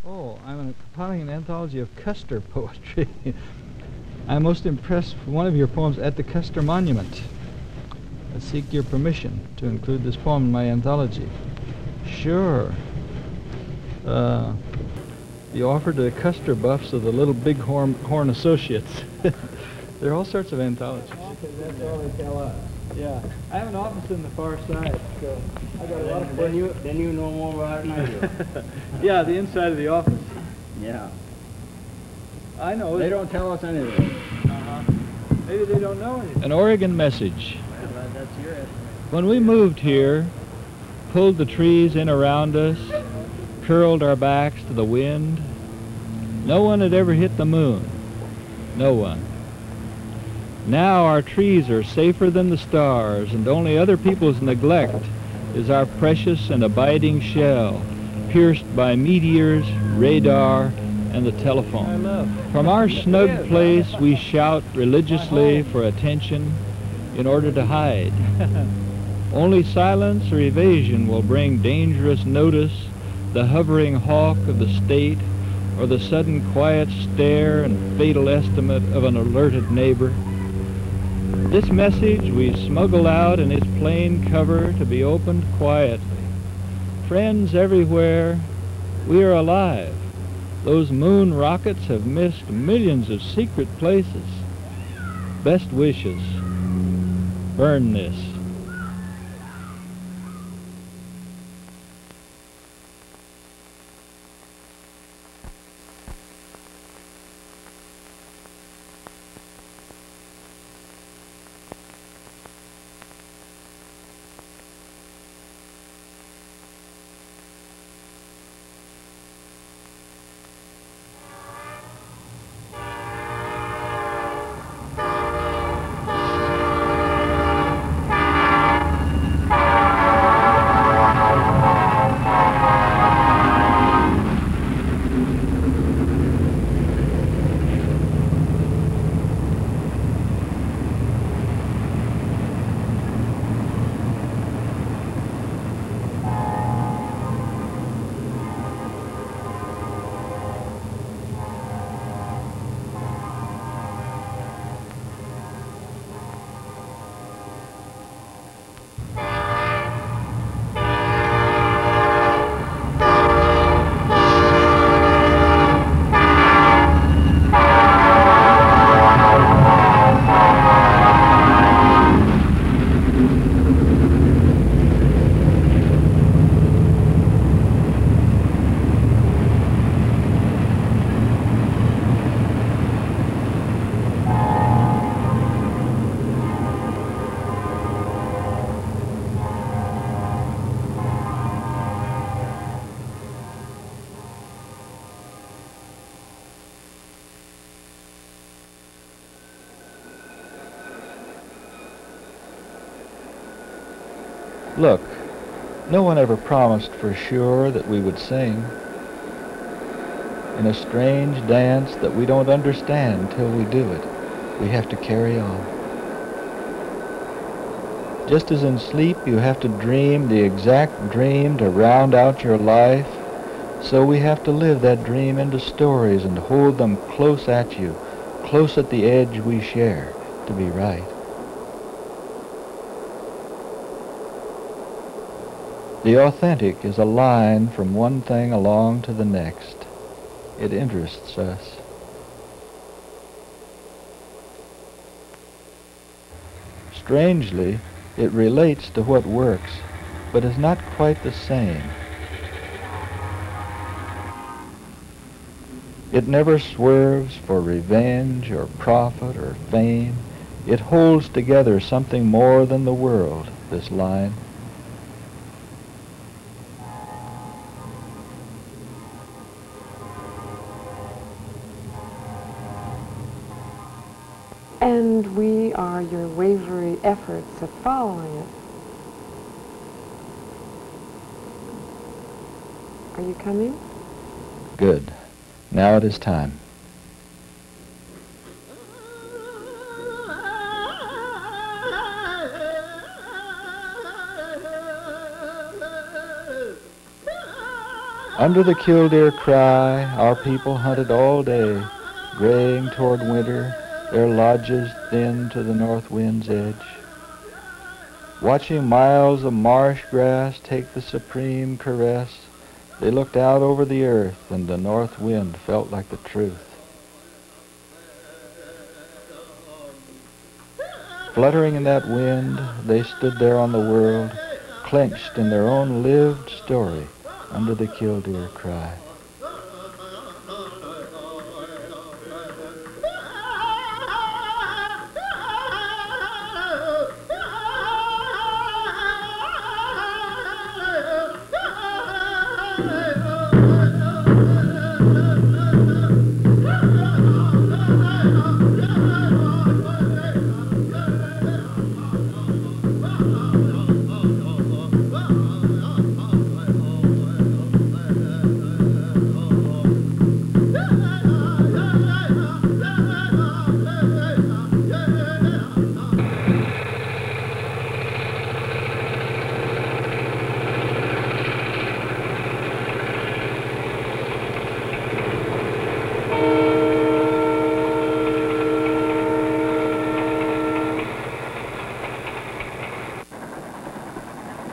Oh, I'm compiling an anthology of Custer poetry. I'm most impressed with one of your poems, At the Custer Monument. I seek your permission to include this poem in my anthology. Sure. The offer to the Custer buffs of the Little Bighorn Associates. There are all sorts of anthologies. That's all they tell us. Yeah, I have an office in the far side, so I got a lot of Then you know more about it than I do. Yeah, the inside of the office. Yeah. I know. They don't tell us anything. Maybe they don't know anything. An Oregon message. Well, that's your estimate. When we moved here, pulled the trees in around us, curled our backs to the wind, no one had ever hit the moon. No one. Now our trees are safer than the stars, and only other people's neglect is our precious and abiding shell, pierced by meteors, radar, and the telephone. From our snug place, we shout religiously for attention in order to hide. Only silence or evasion will bring dangerous notice, the hovering hawk of the state, or the sudden quiet stare and fatal estimate of an alerted neighbor. This message we smuggle out in its plain cover to be opened quietly. Friends everywhere, we are alive. Those moon rockets have missed millions of secret places. Best wishes. Burn this. Look, no one ever promised for sure that we would sing in a strange dance that we don't understand till we do it. We have to carry on. Just as in sleep you have to dream the exact dream to round out your life, so we have to live that dream into stories and hold them close at you, close at the edge we share, to be right. The authentic is a line from one thing along to the next. It interests us. Strangely, it relates to what works, but is not quite the same. It never swerves for revenge or profit or fame. It holds together something more than the world, this line. And we are your wavery efforts at following it. Are you coming? Good. Now it is time. Under the killdeer cry, our people hunted all day, graying toward winter, their lodges thin to the north wind's edge. Watching miles of marsh grass take the supreme caress, they looked out over the earth, and the north wind felt like the truth. Fluttering in that wind, they stood there on the world, clenched in their own lived story under the killdeer cry.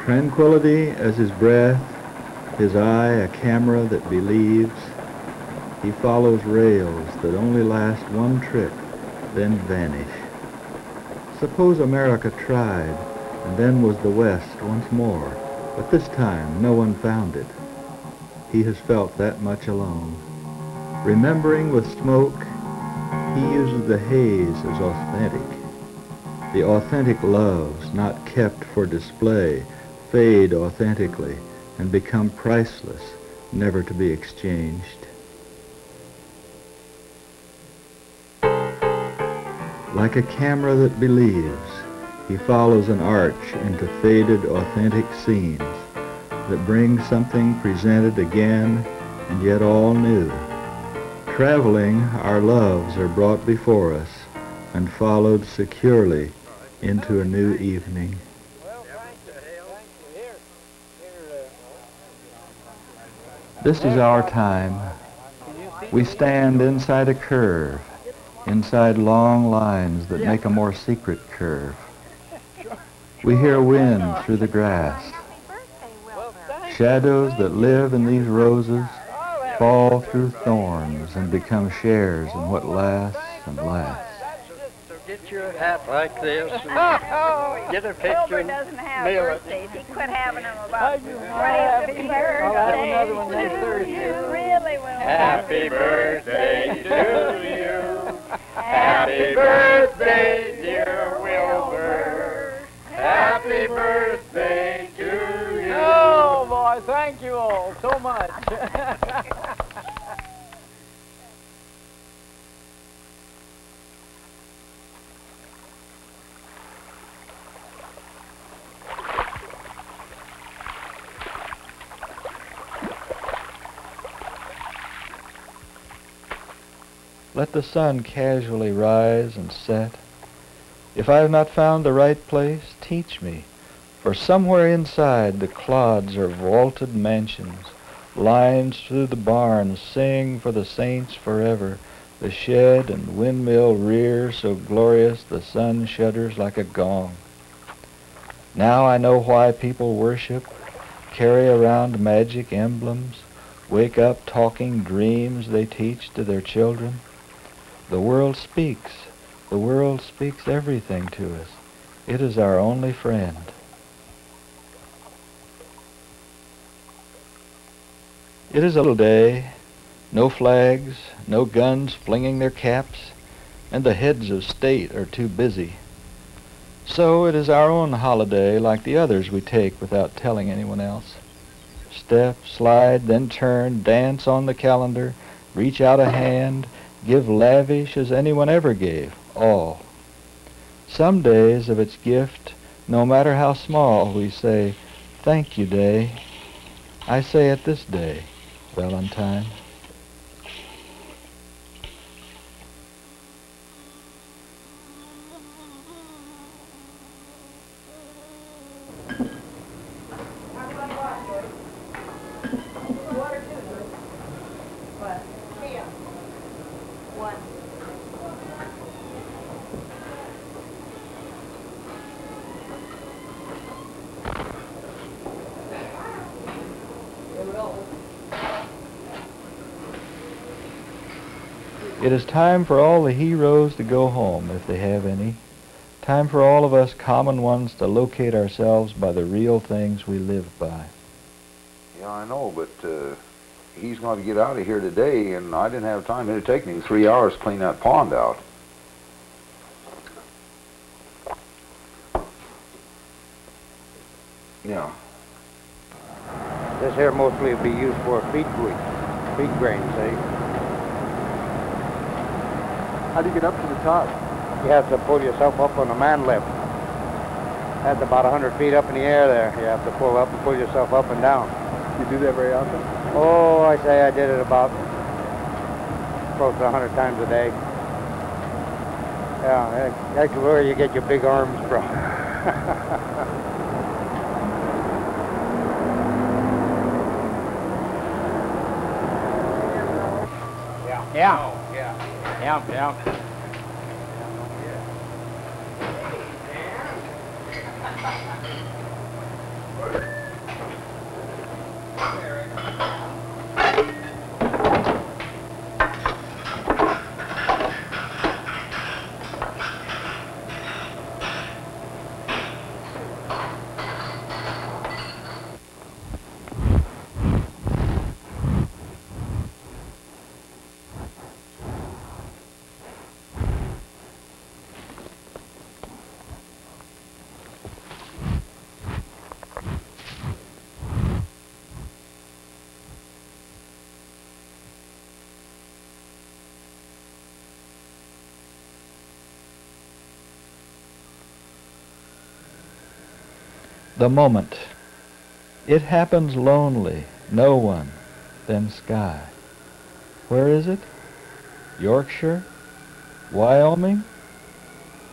Tranquility as his breath, his eye a camera that believes. He follows rails that only last one trip, then vanish. Suppose America tried, and then was the West once more, but this time no one found it. He has felt that much alone. Remembering with smoke, he uses the haze as authentic. The authentic loves, not kept for display, fade authentically and become priceless, never to be exchanged. Like a camera that believes, he follows an arch into faded, authentic scenes that bring something presented again and yet all new. Traveling, our loves are brought before us and followed securely into a new evening. This is our time. We stand inside a curve, inside long lines that make a more secret curve. We hear wind through the grass. Shadows that live in these roses fall through thorns and become shares in what lasts and lasts. Get your hat like this and get a picture. Wilbur doesn't have birthdays. He quit having them about 50 I'll have another one next Thursday. You really will. Happy birthday to you. Happy birthday, dear Wilbur. Happy birthday to you. Oh, boy, thank you all so much. Let the sun casually rise and set. If I have not found the right place, teach me, for somewhere inside the clods are vaulted mansions. Lines through the barns sing for the saints forever. The shed and windmill rear so glorious the sun shudders like a gong. Now I know why people worship, carry around magic emblems, wake up talking dreams they teach to their children. The world speaks. The world speaks everything to us. It is our only friend. It is a little day, no flags, no guns flinging their caps, and the heads of state are too busy. So it is our own holiday, like the others we take without telling anyone else. Step, slide, then turn, dance on the calendar, reach out a hand, give lavish as anyone ever gave, all. Some days of its gift, no matter how small, we say, thank you, day. I say it this day, Valentine. Water too. It is time for all the heroes to go home, if they have any. Time for all of us common ones to locate ourselves by the real things we live by. Yeah, I know, but he's going to get out of here today, and I didn't have time. It would take me 3 hours to clean that pond out. Yeah. This here mostly will be used for feed grains, eh? How do you get up to the top? You have to pull yourself up on a man lift. That's about 100 feet up in the air there. You have to pull up and pull yourself up and down. You do that very often? Oh, I say I did it about close to 100 times a day. Yeah, that's where you get your big arms from. Yeah. Yeah. The moment. It happens lonely, no one, then sky. Where is it? Yorkshire? Wyoming?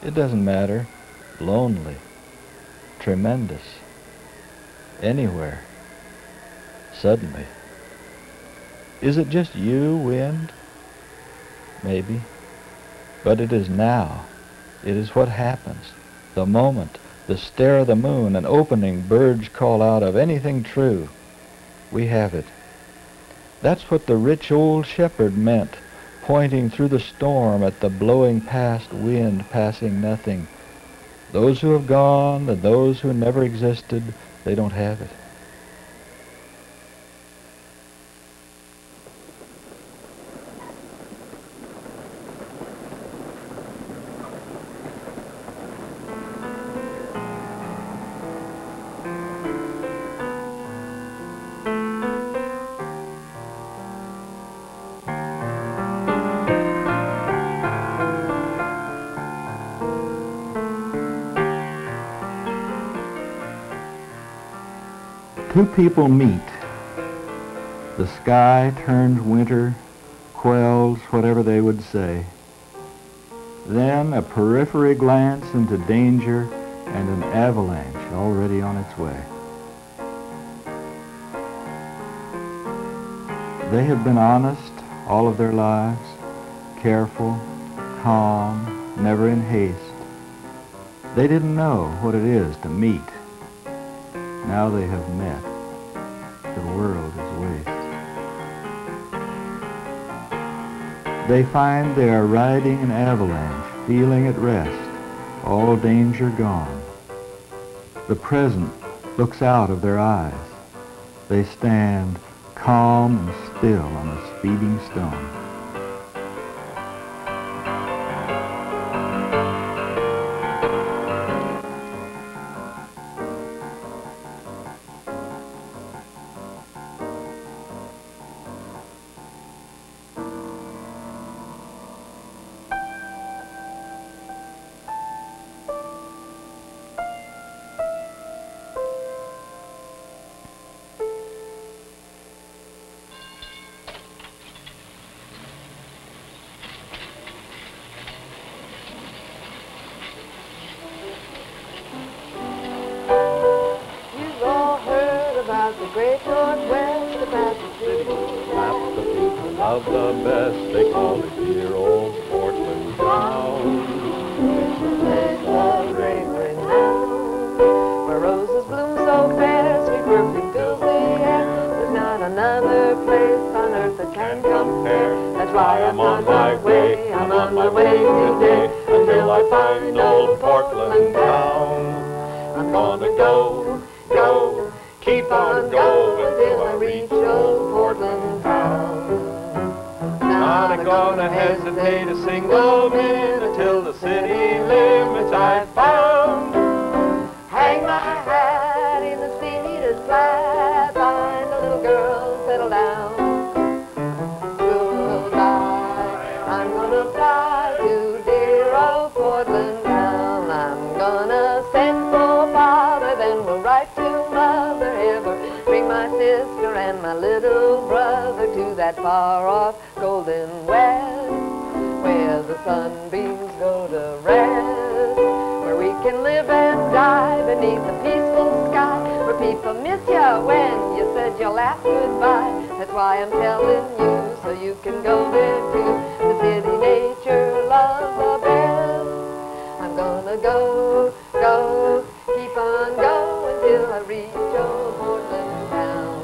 It doesn't matter. Lonely. Tremendous. Anywhere. Suddenly. Is it just you, wind? Maybe. But it is now. It is what happens. The moment. The stare of the moon, an opening birds call out of, anything true. We have it. That's what the rich old shepherd meant, pointing through the storm at the blowing past wind passing nothing. Those who have gone and those who never existed, they don't have it. Two people meet. The sky turns winter, quells whatever they would say. Then a periphery glance into danger and an avalanche already on its way. They have been honest all of their lives, careful, calm, never in haste. They didn't know what it is to meet. Now they have met. The world is waste. They find they are riding an avalanche, feeling at rest, all danger gone. The present looks out of their eyes. They stand calm and still on a speeding stone. Of the best, they call it dear old Portland town. It's the place of great renown, where roses bloom so fair, sweet perfume fills the air. There's not another place on earth that can compare. That why I'm on my way. I'm on my way today until I find old Portland town. I'm gonna go, go, keep on going till I reach old Portland town. Not gonna hesitate a single minute till the city limits I've found. Hang my hat in the cedar flat, find a little girl, settle down. Goodbye, I'm gonna fly to dear old Portland town. I'm gonna send for father, then we'll write to mother, ever bring my sister and my little brother to that far-off golden west, where the sunbeams go to rest, where we can live and die beneath the peaceful sky, where people miss you when you said your last goodbye. That's why I'm telling you, so you can go there too. The city nature loves the best. I'm gonna go, go, keep on going till I reach old Portland town.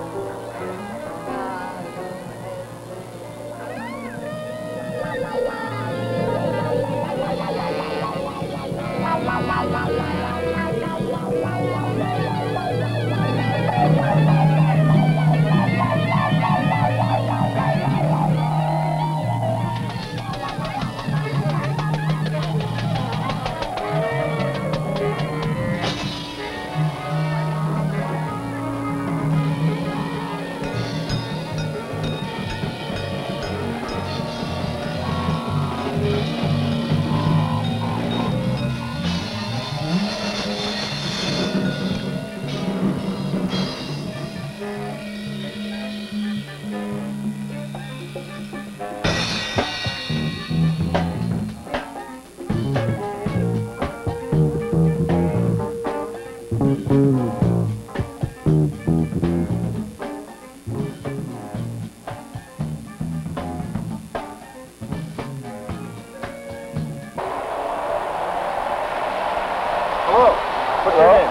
Hello. What's your name?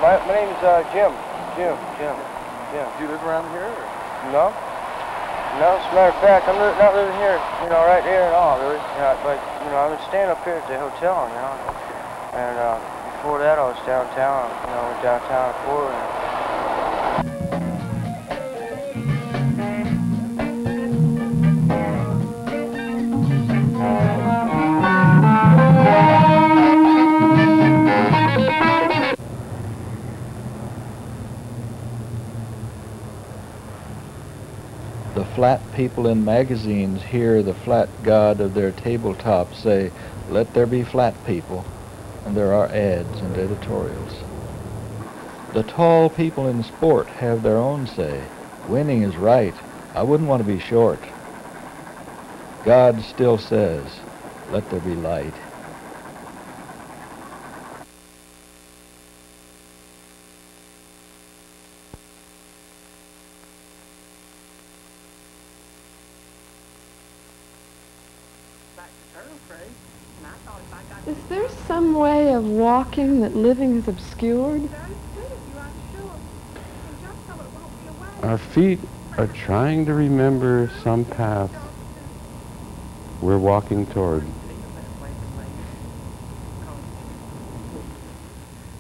My name's Jim. Jim. Do you live around here? Or? No. No, as a matter of fact, I'm not living here, right here at all, really. But, I've been staying up here at the hotel, And before that, I was downtown. I went downtown before. The flat people in magazines hear the flat god of their tabletop say, "Let there be flat people," and there are ads and editorials. The tall people in sport have their own say, "Winning is right. I wouldn't want to be short." God still says, "Let there be light." Is there some way of walking that living is obscured? Our feet are trying to remember some path we're walking toward.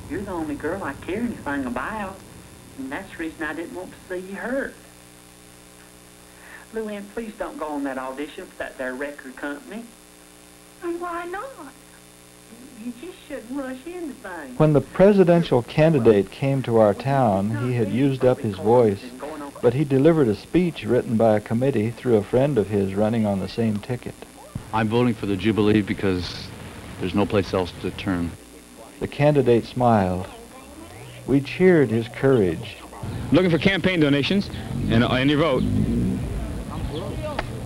You're the only girl I care anything about, and that's the reason I didn't want to see you hurt. Luann, please don't go on that audition for that there record company. And why not? You just shouldn't rush into things. When the presidential candidate came to our town, he had used up his voice, but he delivered a speech written by a committee through a friend of his running on the same ticket. I'm voting for the Jubilee because there's no place else to turn. The candidate smiled. We cheered his courage. Looking for campaign donations and your vote.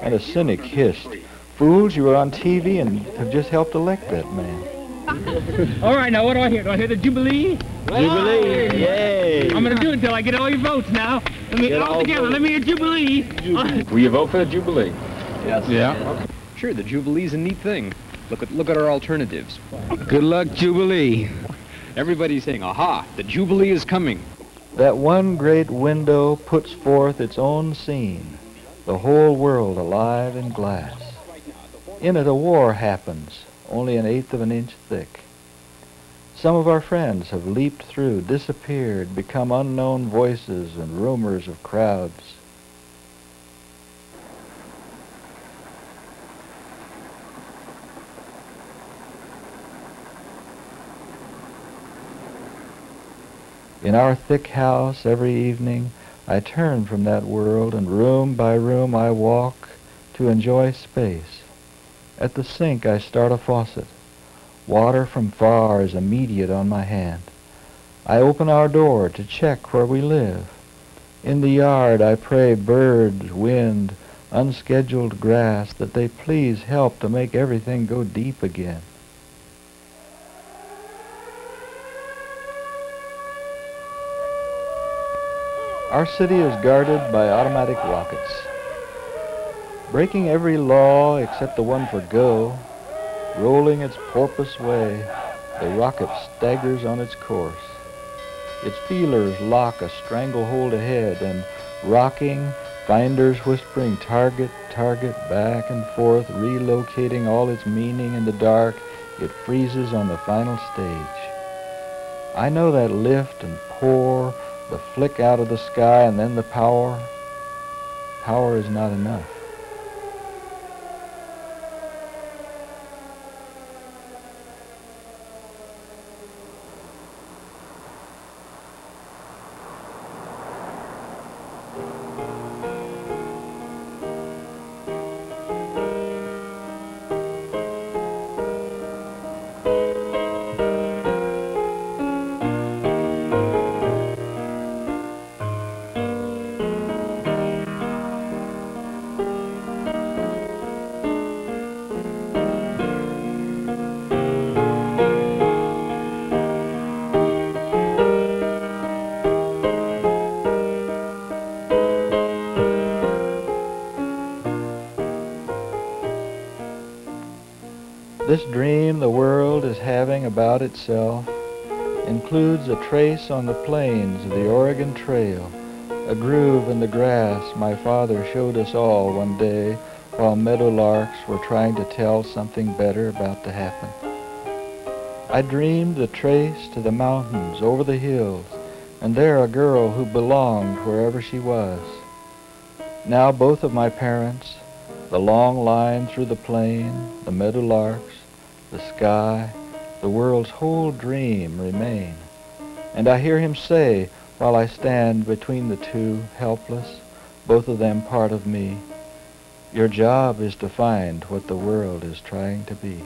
And a cynic hissed, "Fools, you were on TV and have just helped elect that man." All right, now what do I hear? Do I hear the Jubilee? Jubilee, yay! I'm going to do it until I get all your votes now. Let me all together. Let me hear Jubilee. Will you vote for the Jubilee? Yes. Yeah. Sure, the Jubilee's a neat thing. Look at our alternatives. Good luck, Jubilee. Everybody's saying, "Aha, the Jubilee is coming." That one great window puts forth its own scene. the whole world alive in glass. In it a war happens, only 1/8 of an inch thick. Some of our friends have leaped through, disappeared, become unknown voices and rumors of crowds. In our thick house every evening, I turn from that world, and room by room I walk to enjoy space. At the sink I start a faucet. Water from far is immediate on my hand. I open our door to check where we live. In the yard I pray birds, wind, unscheduled grass that they please help to make everything go deep again. Our city is guarded by automatic rockets. Breaking every law except the one for go, rolling its porpoise way, the rocket staggers on its course. Its feelers lock a stranglehold ahead, and rocking, finders whispering target, target, back and forth, relocating all its meaning in the dark, it freezes on the final stage. I know that lift and pour, the flick out of the sky, and then the power. Power is not enough. This dream the world is having about itself includes a trace on the plains of the Oregon Trail, a groove in the grass my father showed us all one day while meadowlarks were trying to tell something better about to happen. I dreamed the trace to the mountains, over the hills, and there a girl who belonged wherever she was. Now both of my parents, the long line through the plain, the meadowlarks, the sky, the world's whole dream remain. And I hear him say, while I stand between the two, helpless, both of them part of me, your job is to find what the world is trying to be.